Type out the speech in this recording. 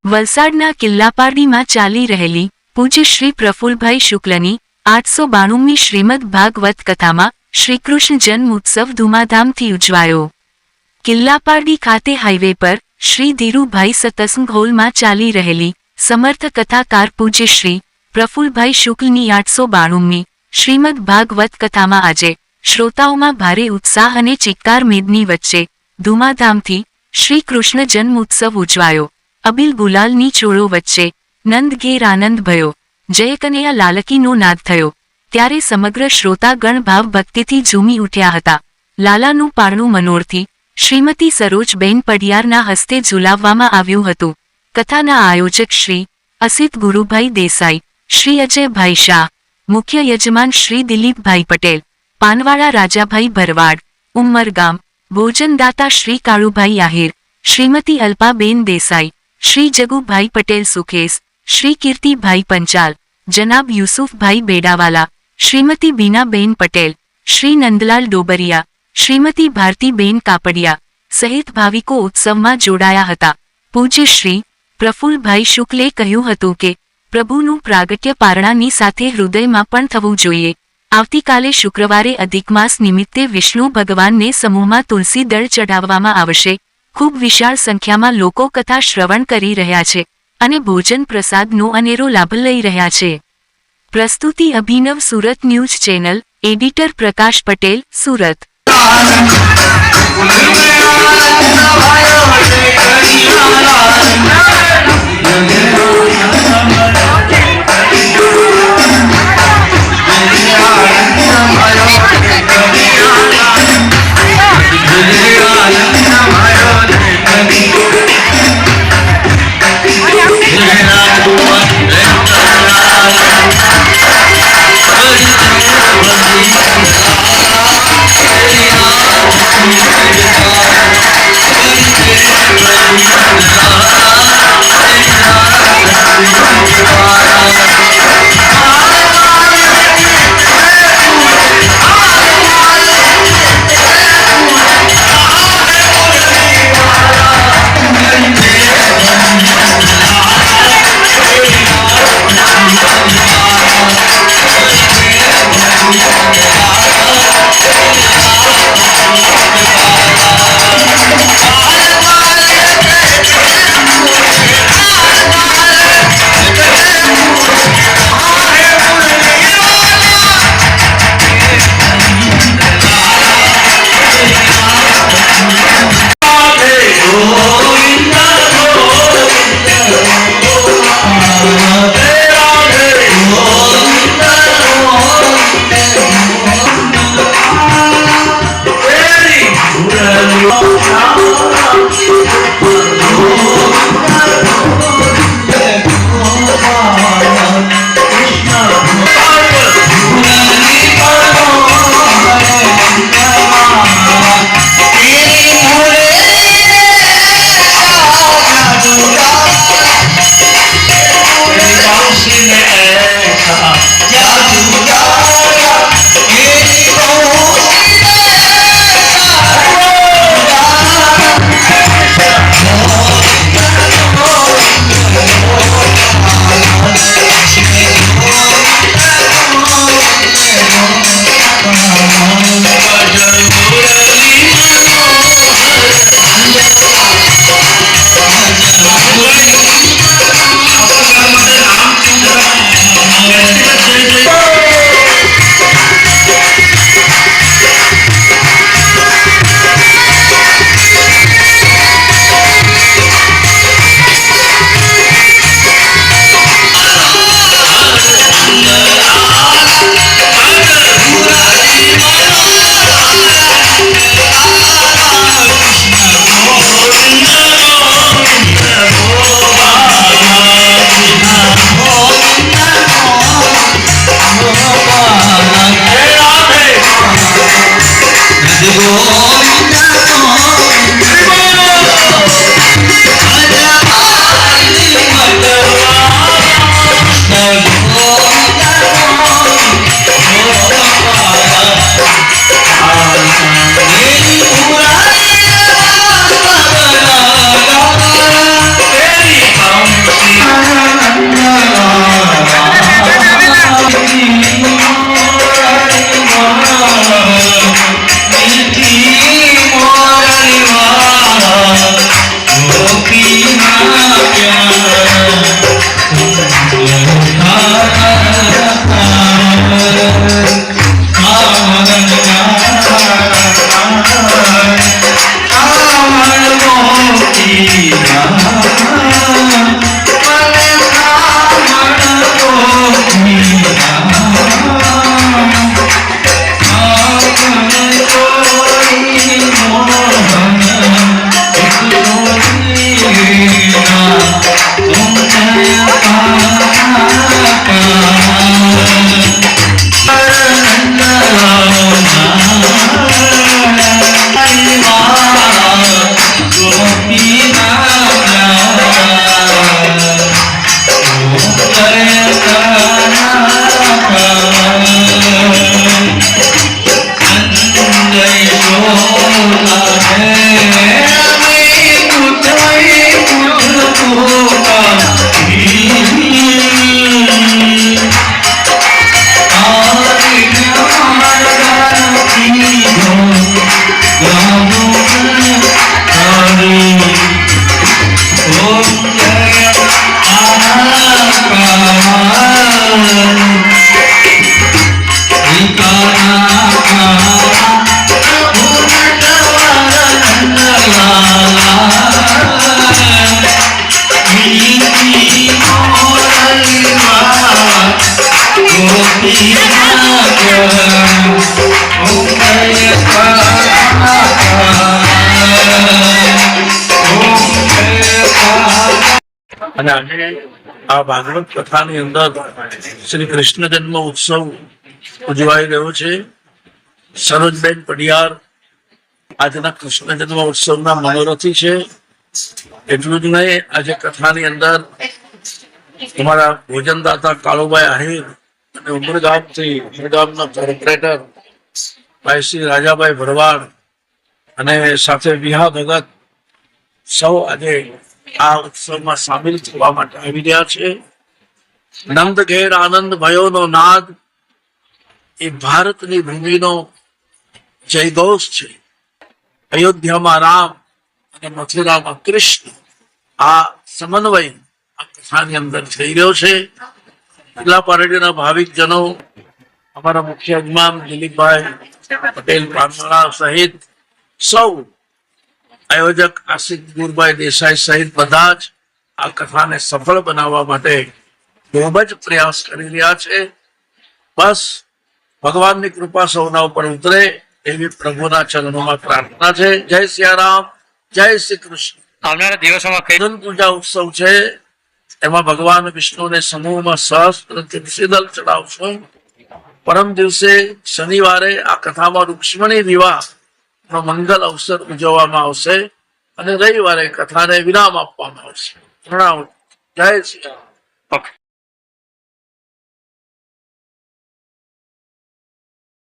વલસાડના કિલ્લાપારડીમાં ચાલી રહેલી પૂજ્ય શ્રી પ્રફુલ્લભાઈ શુક્લની 892મી શ્રીમદ ભાગવત કથામાં શ્રીકૃષ્ણ જન્મ ઉત્સવ ધૂમાધામથી ઉજવાયો. કિલ્લાપારડી ખાતે હાઈવે પર શ્રી ધીરુભાઈ સત્સંગ હોલમાં ચાલી રહેલી સમર્થ કથાકાર પૂજ્ય શ્રી પ્રફુલ્લભાઈ શુક્લની 892મી શ્રીમદ ભાગવત કથામાં આજે શ્રોતાઓમાં ભારે ઉત્સાહ અને ચિત્કાર મેદની વચ્ચે ધૂમાધામથી શ્રી કૃષ્ણ જન્મ ઉત્સવ ઉજવાયો. અબિલ ગુલાલની ચોળો વચ્ચે નંદ ઘેર આનંદ ભયો, જય કનૈયા લાલકીનો નાદ થયો. ત્યારે સમગ્ર શ્રોતાગણ ભાવ ભક્તિથી ઝૂમી ઉઠ્યા હતા. લાલાનું પારણું મનોરથી શ્રીમતી સરોજબેન પડિયારના હસ્તે ઝુલાવવામાં આવ્યું હતું. કથાના આયોજક શ્રી અસિત ગુરુભાઈ દેસાઈ, શ્રી અજયભાઈ શાહ, મુખ્ય યજમાન શ્રી દિલીપભાઈ પટેલ, પાનવાળા રાજાભાઈ ભરવાડ, ઉમરગામ, ભોજનદાતા શ્રી કાળુભાઈ આહિર, શ્રીમતી અલ્પાબેન દેસાઈ, શ્રી જગુભાઈ પટેલ સુખેસ, શ્રી કીર્તિભાઈ પંચાલ, જનાબ યુસુફભાઈ બેડાવાલા, શ્રીમતી બીનાબેન પટેલ, શ્રી નંદલાલ ડોબરિયા, શ્રીમતી ભારતીબેન કાપડિયા સહિત ભાવિકો ઉત્સવમાં જોડાયા હતા. પૂજ્ય શ્રી પ્રફુલ્લભાઈ શુક્લે કહ્યું હતું કે પ્રભુનું પ્રાગટ્ય પારણાની સાથે હૃદયમાં પણ થવું જોઈએ. આવતીકાલે શુક્રવારે અધિકમાસ નિમિત્તે વિષ્ણુ ભગવાનને સમૂહમાં તુલસી દળ ચઢાવવામાં આવશે. ખૂબ વિશાળ સંખ્યામાં લોકો કથા શ્રવણ કરી રહ્યા છે અને ભોજન પ્રસાદનો અનેરો લાભ લઈ રહ્યા છે. પ્રસ્તુતિ અભિનવ સુરત ન્યૂઝ ચેનલ, એડિટર પ્રકાશ પટેલ, સુરત. અને આજે આ ભાગવત કથાની અંદર શ્રી કૃષ્ણ જન્મ ઉત્સવ ઉજવાઈ રહ્યો છે. સરોજબેન પડિયાર આજના કૃષ્ણ જન્મ ઉત્સવના મનોરથી છે. એટલું જ નહીં, આજે કથાની અંદર તમારા ભોજનદાતા કાળુભાઈ આહિર અને ઉમરગામના કોર્પોરેટર ભાઈ શ્રી રાજાભાઈ ભરવાડ અને સાથે વિહા ભગત સૌ આજે આ ઉત્સવમાં સામેલ થવા માટે આવી રહ્યા છે. નંદ ઘેર આનંદ ભયોનો નાદ એ ભારતની ભૂમિનો જયઘોષ છે. અયોધ્યામાં રામ અને મથુરામાં કૃષ્ણ, આ સમન્વય આ કથાની અંદર થઈ રહ્યો છે. જિલ્લા પાર્ટીના ભાવિક જનો, અમારા મુખ્ય યજમાન દિલીપભાઈ પટેલ પાનવાળા સહિત સૌ આયોજક આશિષ ગુરભાઈ દેસાઈ સહિત બધા જ આ કથાને સફળ બનાવવા માટે ખૂબ જ પ્રયાસ કરી રહ્યા છે. બસ ભગવાનની કૃપા સૌના ઉપર ઉતરે એવી પ્રભુના ચરણોમાં પ્રાર્થના છે. જય સિયારામ, જય શ્રી કૃષ્ણ. આવનારા દિવસોમાં કઈ ધન પૂજા ઉત્સવ છે, એમાં ભગવાન વિષ્ણુને સમૂહમાં સહસ્ત્ર તુલસી દળ ચડાવશું. પરમ દિવસે શનિવારે આ કથામાં રૂક્ષ્મણી વિવાહ મંગલ અવસર ઉજવવામાં આવશે અને રવિવારે કથાને વિરામ આપવામાં આવશે. પ્રણામ. જય શ્રી રામ. ઓકે.